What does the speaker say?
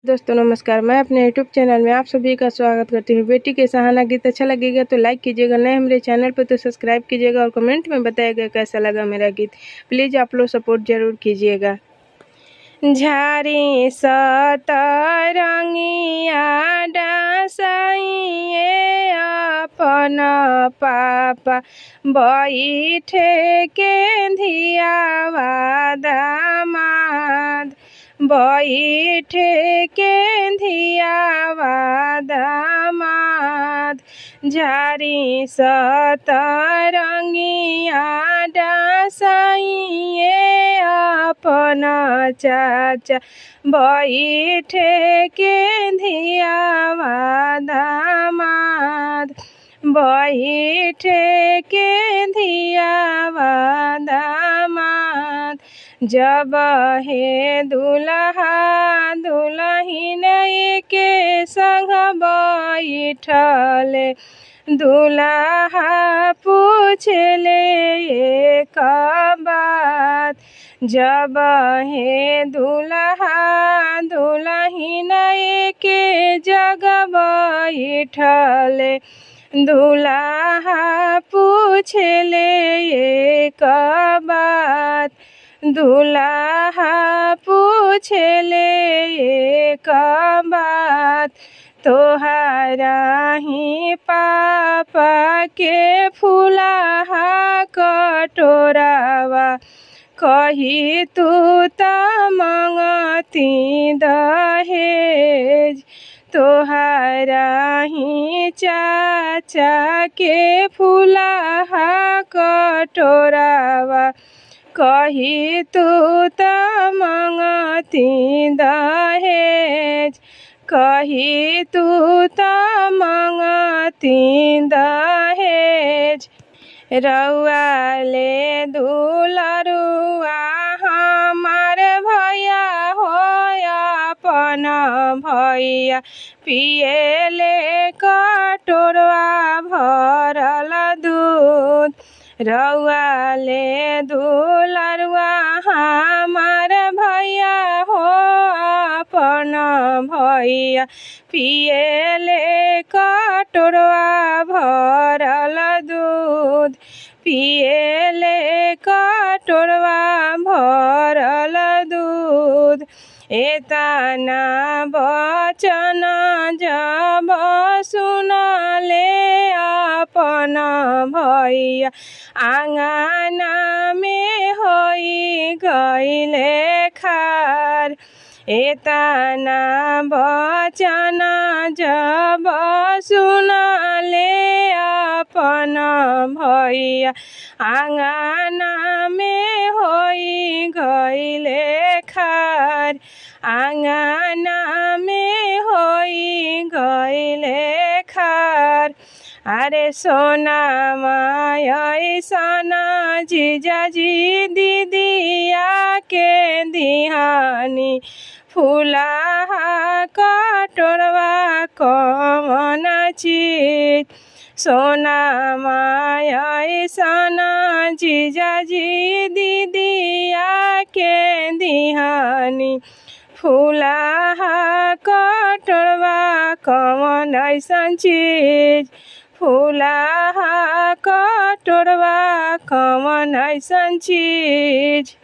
दोस्तों नमस्कार। मैं अपने YouTube चैनल में आप सभी का स्वागत करती हूँ। बेटी के सहाना गीत अच्छा लगेगा तो लाइक कीजिएगा, नए मेरे चैनल पर तो सब्सक्राइब कीजिएगा और कमेंट में बताइएगा कैसा लगा मेरा गीत। प्लीज़ आप लोग सपोर्ट जरूर कीजिएगा। झारी सतरंगिया डासाइए अपन पापा बैठे के धियावा दामाद बैठे के धियावा दामाद झारी सतरंगिया डासाइए अपन चाचा बैठे के धियावा दामाद बैठे के धियावा दामाद जब हे दुल्हा दुल्हिन के संग बैठले दुल्हा पूछले एक बात जब हे दुल्हा दुल्हिन के जग बैठले दुल्हा पूछले एक बात दुल्हा पूछले एक बात तोहरा ही पापा के फुलाहा कटोरावा कही तू त मंगती दहेज तोहरा ही चाचा के फुलाहा कटोरावा कही तू त मंगती दहेज कही तू त मंगती दहेज रउआले दुलरुआ हमार भैया हो अपन भैया पिएले कटोरवा भरल दूध रउआले दुलरुआ हमार भैया हो अपन भैया पिएले कटोरवा भरल दूध पिएले कटोरवा भरल दूध एतना बचन जब सुनले अपन भैया आंगना में होई गइले खार एतना बचन जब सुनले अपन भैया आंगना में होई गइले खार आंगना में होई गइले खार अरे सोना ऐसन जीजाजी दीदिया के दिहानी फुलाहा कटोरवा कौन चीज सोना ऐसन जीजाजी दीदिया के दिहानी फुलाहा कटोरवा कौन ऐसन चीज फुलाहा कटोरवा कौन ऐसन चीज।